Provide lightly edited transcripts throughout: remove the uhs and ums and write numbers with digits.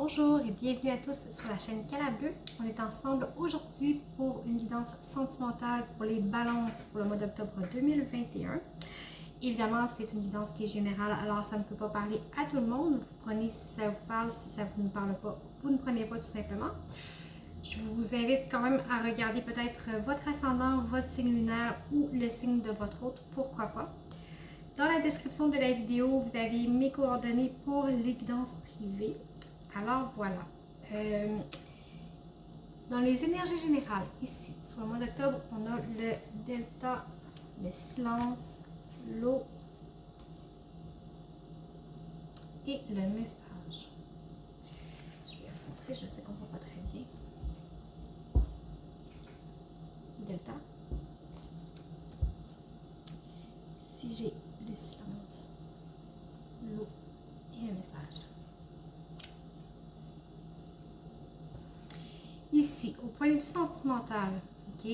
Bonjour et bienvenue à tous sur la chaîne Cala Bleu. On est ensemble aujourd'hui pour une guidance sentimentale pour les balances pour le mois d'octobre 2021. Évidemment, c'est une guidance qui est générale, alors ça ne peut pas parler à tout le monde. Vous prenez si ça vous parle, si ça vous ne parle pas, vous ne prenez pas tout simplement. Je vous invite quand même à regarder peut-être votre ascendant, votre signe lunaire ou le signe de votre hôte, pourquoi pas. Dans la description de la vidéo, vous avez mes coordonnées pour les guidances privées. Alors voilà. Dans les énergies générales, ici, sur le mois d'octobre, on a le delta, le silence, l'eau et le message. Je vais vous montrer, je sais qu'on ne voit pas très bien. Delta. Si j'ai le silence, l'eau et le message. Ici, au point de vue sentimental, ok,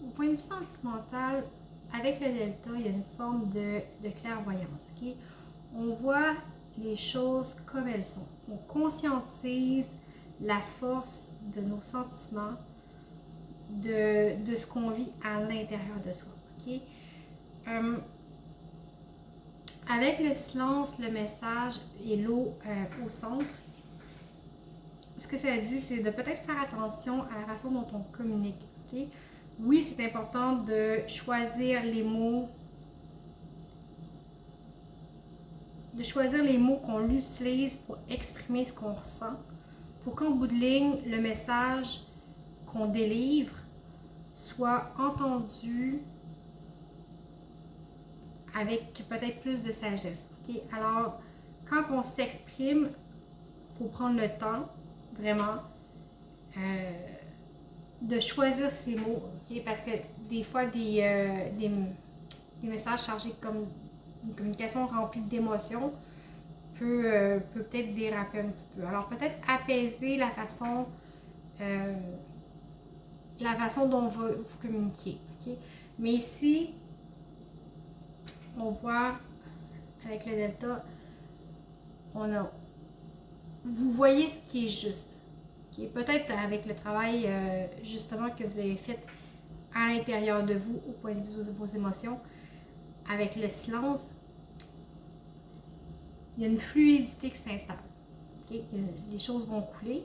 au point de vue sentimental, avec le delta, il y a une forme de clairvoyance, ok. On voit les choses comme elles sont. On conscientise la force de nos sentiments, de ce qu'on vit à l'intérieur de soi, ok. Avec le silence, le message et l'eau au centre, ce que ça dit, c'est de peut-être faire attention à la façon dont on communique. Okay? Oui, c'est important de choisir les mots, qu'on utilise pour exprimer ce qu'on ressent, pour qu'en bout de ligne, le message qu'on délivre soit entendu avec peut-être plus de sagesse. Okay? Alors, quand on s'exprime, il faut prendre le temps, vraiment, de choisir ses mots. Okay? Parce que des fois, des messages chargés comme une communication remplie d'émotions peut peut-être déraper un petit peu. Alors, peut-être apaiser la façon dont vous communiquez. Okay? Mais ici, on voit avec le delta, vous voyez ce qui est juste. Okay? Peut-être avec le travail justement que vous avez fait à l'intérieur de vous au point de vue de vos émotions, avec le silence, il y a une fluidité qui s'installe. Okay? Les choses vont couler.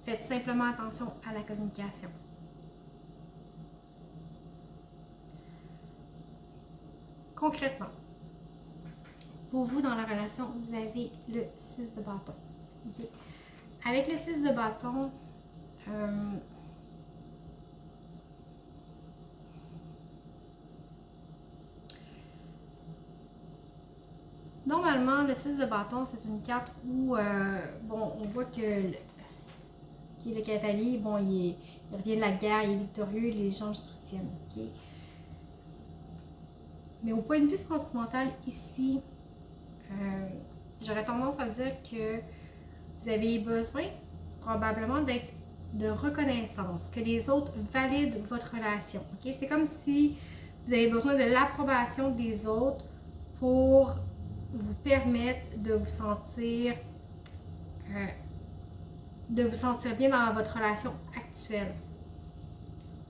Faites simplement attention à la communication. Concrètement, pour vous dans la relation, vous avez le 6 de bâton. Okay? Avec le 6 de bâton, normalement, le 6 de bâton, c'est une carte où, bon, on voit que le cavalier, bon, il revient de la guerre, il est victorieux, les gens le soutiennent. Okay? Mais au point de vue sentimental, ici, j'aurais tendance à dire que vous avez besoin probablement de reconnaissance, que les autres valident votre relation. Okay? C'est comme si vous avez besoin de l'approbation des autres pour vous permettre de vous sentir bien dans votre relation actuelle.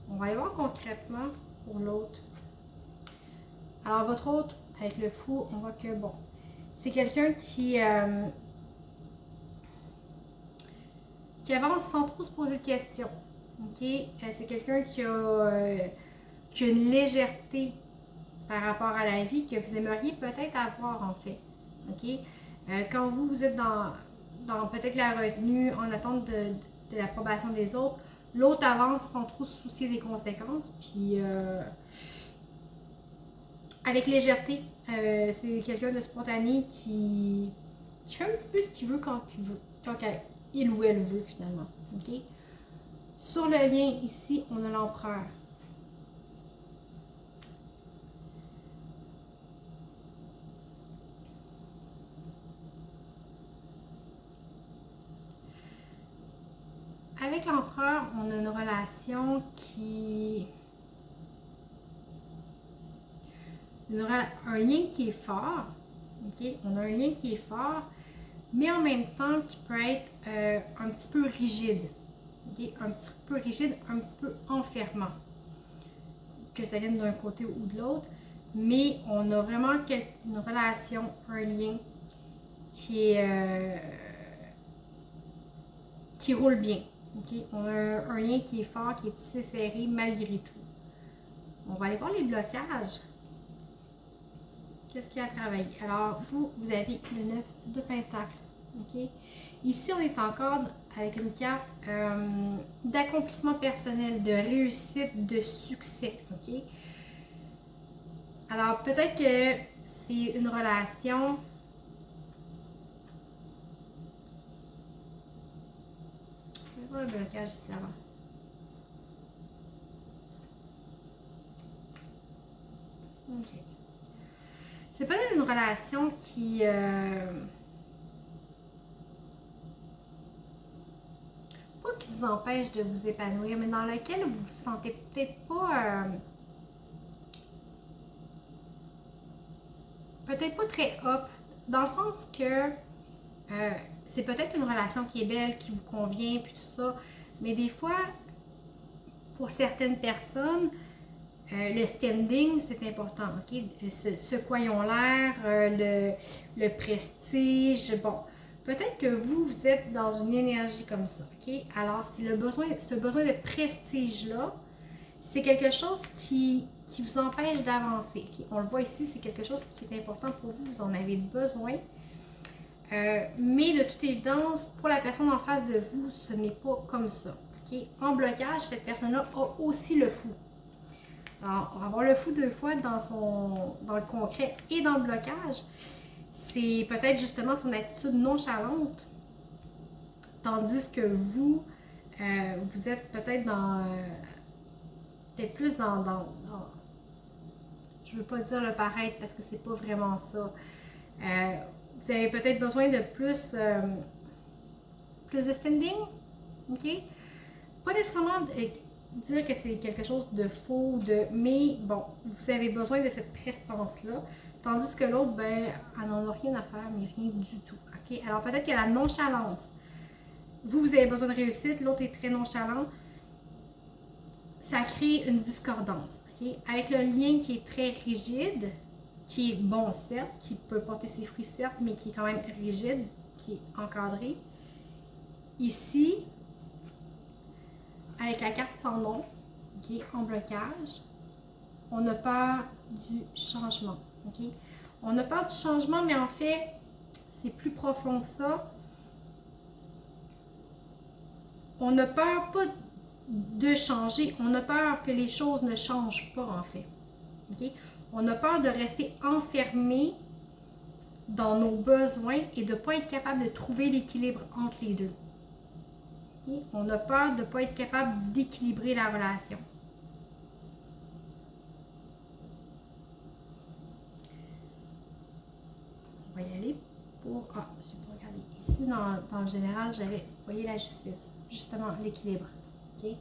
On va y voir concrètement pour l'autre. Alors votre autre, avec le fou, on voit que bon, c'est quelqu'un qui avance sans trop se poser de questions. Okay? C'est quelqu'un qui a une légèreté par rapport à la vie que vous aimeriez peut-être avoir en fait. Okay? Quand vous êtes dans peut-être la retenue, en attente de l'approbation des autres, l'autre avance sans trop se soucier des conséquences, puis avec légèreté. C'est quelqu'un de spontané qui fait un petit peu ce qu'il veut quand il veut, quand il ou elle veut finalement. Okay? Sur le lien ici, on a l'empereur. Avec l'empereur, on a une relation qui un lien qui est fort, ok? On a un lien qui est fort, mais en même temps qui peut être un petit peu rigide, ok? Un petit peu rigide, un petit peu enfermant, que ça vienne d'un côté ou de l'autre, mais on a vraiment une relation, un lien qui roule bien, ok? On a un lien qui est fort, qui est tissé serré malgré tout. On va aller voir les blocages. Qu'est-ce qu'il y a à travailler? Alors, vous avez le 9 de Pentacle. OK? Ici, on est encore avec une carte d'accomplissement personnel, de réussite, de succès. OK? Alors, peut-être que c'est une relation. Je vais voir le blocage ici avant. OK. C'est peut-être une relation qui. Pas qui vous empêche de vous épanouir, mais dans laquelle vous vous sentez peut-être pas. Peut-être pas très up, dans le sens que c'est peut-être une relation qui est belle, qui vous convient, puis tout ça, mais des fois, pour certaines personnes, le standing, c'est important, ok? Ce quoi ils ont l'air, le prestige, bon. Peut-être que vous êtes dans une énergie comme ça, ok? Alors, ce besoin de prestige-là, c'est quelque chose qui vous empêche d'avancer. Okay? On le voit ici, c'est quelque chose qui est important pour vous, vous en avez besoin. Mais de toute évidence, pour la personne en face de vous, ce n'est pas comme ça. Okay? En blocage, cette personne-là a aussi le fou. Alors, on va avoir le fou deux fois dans le concret et dans le blocage. C'est peut-être justement son attitude nonchalante, tandis que vous, vous êtes peut-être peut-être plus dans je veux pas dire le paraître parce que c'est pas vraiment ça. Vous avez peut-être besoin de plus de standing, ok? Pas nécessairement dire que c'est quelque chose de faux, mais bon, vous avez besoin de cette prestance-là, tandis que l'autre, ben, elle n'en a rien à faire, mais rien du tout, ok? Alors peut-être qu'il y a la nonchalance. Vous avez besoin de réussite, l'autre est très nonchalant. Ça crée une discordance, ok? Avec le lien qui est très rigide, qui est bon certes, qui peut porter ses fruits certes, mais qui est quand même rigide, qui est encadré. Ici, avec la carte sans nom, qui est en blocage, on a peur du changement, ok? On a peur du changement, mais en fait, c'est plus profond que ça. On a peur pas de changer, on a peur que les choses ne changent pas en fait. Okay? On a peur de rester enfermé dans nos besoins et de ne pas être capable de trouver l'équilibre entre les deux. Okay? On a peur de ne pas être capable d'équilibrer la relation. On va y aller pour... Ah, je n'ai pas regardé. Ici, dans le général, j'avais, vous voyez la justice, justement l'équilibre. Okay?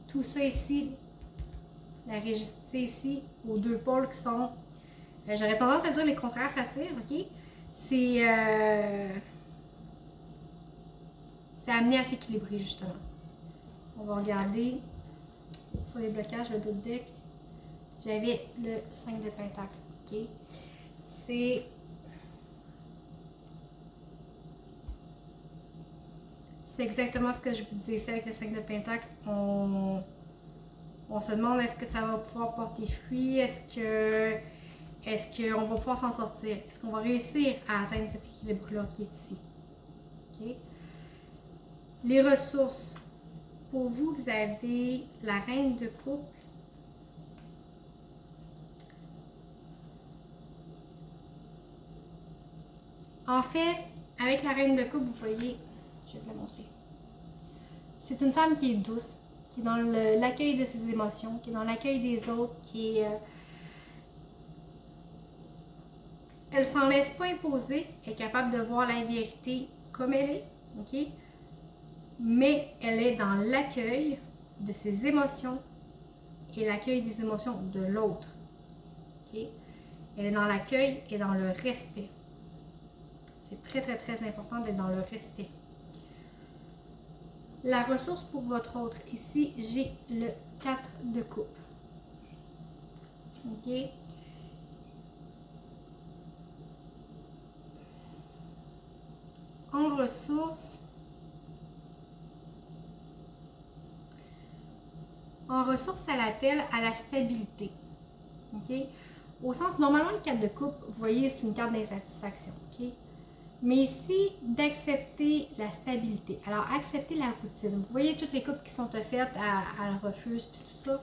Tout ça ici, la rigidité ici, aux deux pôles qui sont... j'aurais tendance à dire les contraires s'attirent, ok? C'est amené à s'équilibrer, justement. On va regarder sur les blocages, le dos de deck. J'avais le 5 de Pentacle, ok? C'est... C'est exactement ce que je vous disais avec le 5 de Pentacle. On se demande est-ce que ça va pouvoir porter fruit, est-ce qu'on va pouvoir s'en sortir, est-ce qu'on va réussir à atteindre cet équilibre-là qui est ici. Okay? Les ressources. Pour vous, vous avez la reine de coupe. En fait, avec la reine de coupe, vous voyez, je vais vous la montrer. C'est une femme qui est douce, qui est dans l'accueil de ses émotions, qui est dans l'accueil des autres, qui est... elle s'en laisse pas imposer, elle est capable de voir la vérité comme elle est, ok? Mais elle est dans l'accueil de ses émotions et l'accueil des émotions de l'autre. OK? Elle est dans l'accueil et dans le respect. C'est très, très, très important d'être dans le respect. La ressource pour votre autre. Ici, j'ai le 4 de coupe. OK? En ressources, ça l'appelle à la stabilité. OK? Au sens, normalement, le 4 de coupe, vous voyez, c'est une carte d'insatisfaction. OK? Mais ici, d'accepter la stabilité. Alors, accepter la routine. Vous voyez toutes les coupes qui sont offertes, elle refuse, puis tout ça.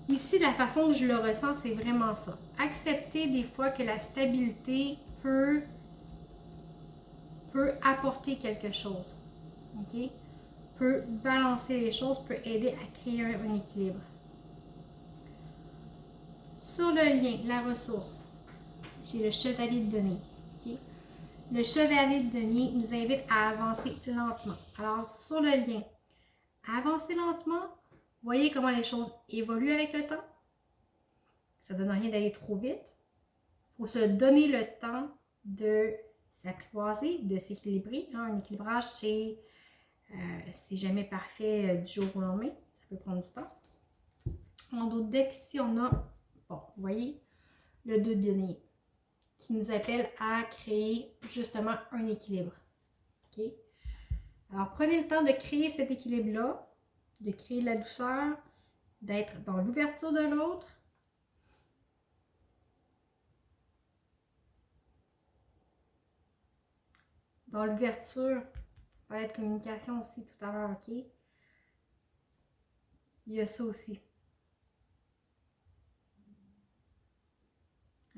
Ici, la façon que je le ressens, c'est vraiment ça. Accepter des fois que la stabilité peut apporter quelque chose. OK? Peut balancer les choses, peut aider à créer un équilibre. Sur le lien, la ressource, j'ai le chevalier de denier. Okay? Le chevalier de denier nous invite à avancer lentement. Alors, sur le lien, avancer lentement, voyez comment les choses évoluent avec le temps. Ça ne donne rien d'aller trop vite. Il faut se donner le temps de s'apprivoiser, de s'équilibrer. Un équilibrage, c'est jamais parfait du jour au lendemain. Ça peut prendre du temps. En d'autres decks, ici, on a, bon, vous voyez, le 2 de denier qui nous appelle à créer justement un équilibre. OK? Alors, prenez le temps de créer cet équilibre-là, de créer de la douceur, d'être dans l'ouverture de l'autre. Dans l'ouverture, on parlait de communication aussi tout à l'heure, OK? Il y a ça aussi.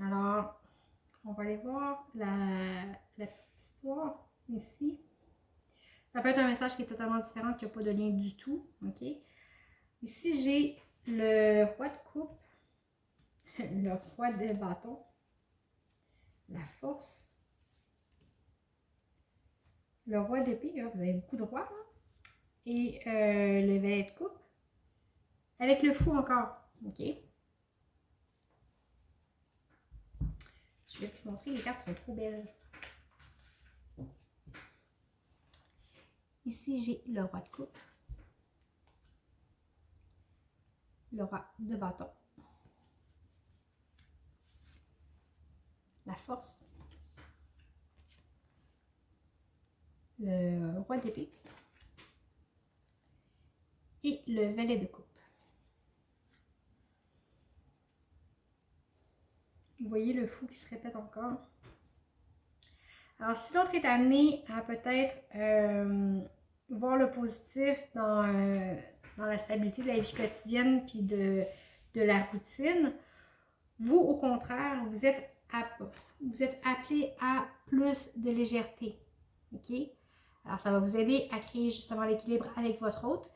Alors, on va aller voir la petite histoire ici. Ça peut être un message qui est totalement différent, qui n'a pas de lien du tout, OK? Ici, j'ai le roi de coupe, le roi de bâton, la force, le roi d'épée, vous avez beaucoup de rois, hein? Et le valet de coupe, avec le fou encore, OK? Je vais vous montrer, les cartes sont trop belles. Ici, j'ai le roi de coupe, le roi de bâton, la force, le roi d'épée et le valet de coupe. Vous voyez le fou qui se répète encore. Alors, si l'autre est amené à peut-être voir le positif dans la stabilité de la vie quotidienne puis de la routine, vous, au contraire, vous êtes appelé à plus de légèreté. OK? Alors, ça va vous aider à créer justement l'équilibre avec votre hôte.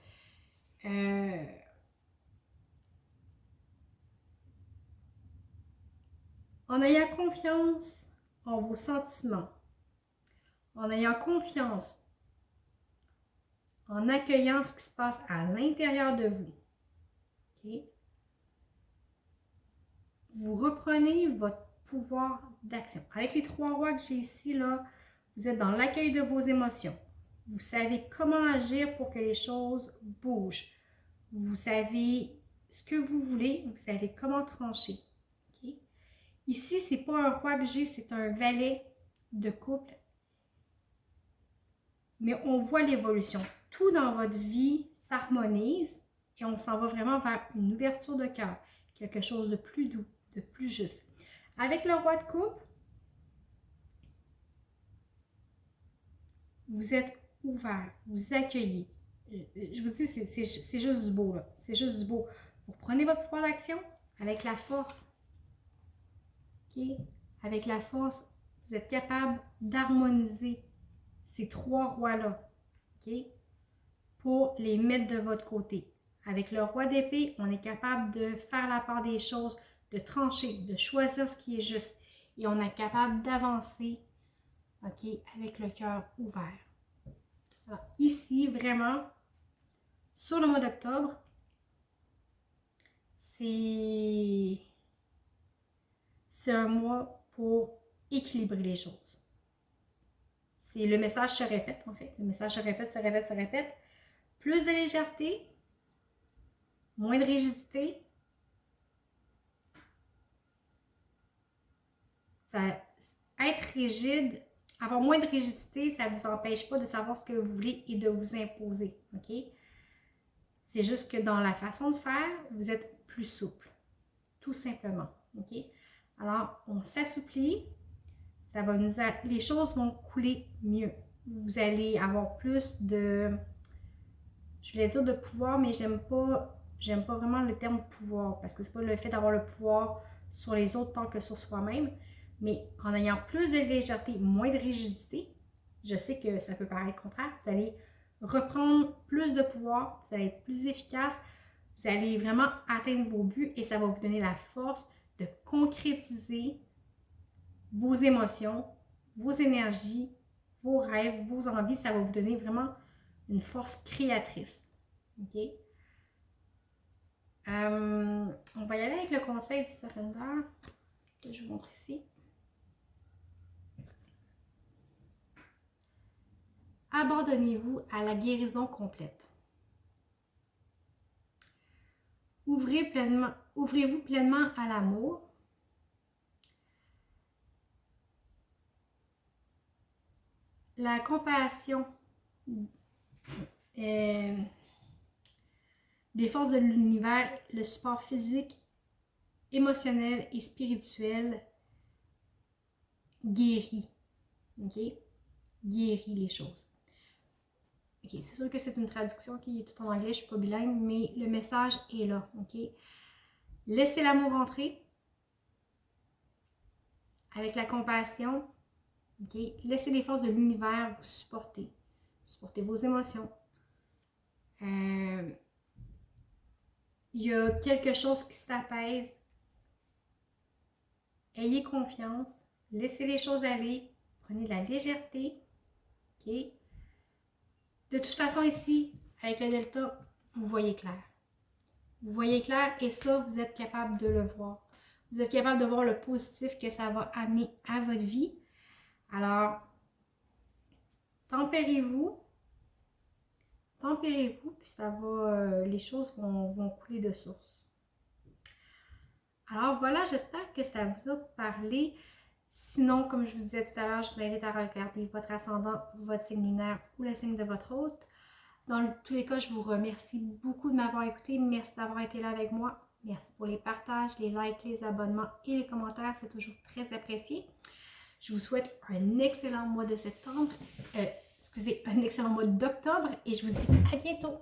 En ayant confiance en vos sentiments, en ayant confiance, en accueillant ce qui se passe à l'intérieur de vous. Okay? Vous reprenez votre pouvoir d'action. Avec les 3 rois que j'ai ici, là, vous êtes dans l'accueil de vos émotions. Vous savez comment agir pour que les choses bougent. Vous savez ce que vous voulez, vous savez comment trancher. Okay? Ici, ce n'est pas un roi que j'ai, c'est un valet de couple. Mais on voit l'évolution. Tout dans votre vie s'harmonise et on s'en va vraiment vers une ouverture de cœur, quelque chose de plus doux, de plus juste. Avec le roi de coupe, vous êtes ouvert, vous accueillez. Je vous dis, c'est juste du beau, là. C'est juste du beau. Vous prenez votre pouvoir d'action avec la force. Okay? Avec la force, vous êtes capable d'harmoniser ces 3 rois-là. Okay? Pour les mettre de votre côté. Avec le roi d'épée, on est capable de faire la part des choses, de trancher, de choisir ce qui est juste. Et on est capable d'avancer, OK, avec le cœur ouvert. Alors, ici, vraiment, sur le mois d'octobre, c'est c'est un mois pour équilibrer les choses. C'est le message se répète, en fait. Le message se répète, se répète, se répète. Plus de légèreté, moins de rigidité. Être rigide, avoir moins de rigidité, ça ne vous empêche pas de savoir ce que vous voulez et de vous imposer, OK? C'est juste que dans la façon de faire, vous êtes plus souple, tout simplement, OK? Alors, on s'assouplit, les choses vont couler mieux. Vous allez avoir plus de, je voulais dire de pouvoir, mais j'aime pas vraiment le terme pouvoir, parce que c'est pas le fait d'avoir le pouvoir sur les autres tant que sur soi-même, mais en ayant plus de légèreté, moins de rigidité, je sais que ça peut paraître contraire, vous allez reprendre plus de pouvoir, vous allez être plus efficace, vous allez vraiment atteindre vos buts et ça va vous donner la force de concrétiser vos émotions, vos énergies, vos rêves, vos envies. Ça va vous donner vraiment une force créatrice. OK? On va y aller avec le conseil du surrender que je vous montre ici. Abandonnez-vous à la guérison complète. Ouvrez-vous pleinement à l'amour. La compassion des forces de l'univers, le support physique, émotionnel et spirituel guérit. OK? Guérit les choses. OK, c'est sûr que c'est une traduction qui est tout en anglais, je ne suis pas bilingue, mais le message est là. OK? Laissez l'amour entrer avec la compassion. OK? Laissez les forces de l'univers vous supporter. Supportez vos émotions. Il y a quelque chose qui s'apaise. Ayez confiance. Laissez les choses aller. Prenez de la légèreté. OK? De toute façon, ici, avec le delta, vous voyez clair. Vous voyez clair et ça, vous êtes capable de le voir. Vous êtes capable de voir le positif que ça va amener à votre vie. Alors, tempérez-vous, puis ça va, les choses vont couler de source. Alors voilà, j'espère que ça vous a parlé. Sinon, comme je vous disais tout à l'heure, je vous invite à regarder votre ascendant, votre signe lunaire ou le signe de votre hôte. Dans tous les cas, je vous remercie beaucoup de m'avoir écouté. Merci d'avoir été là avec moi. Merci pour les partages, les likes, les abonnements et les commentaires. C'est toujours très apprécié. Je vous souhaite un excellent mois de septembre. Un excellent mois d'octobre et je vous dis à bientôt.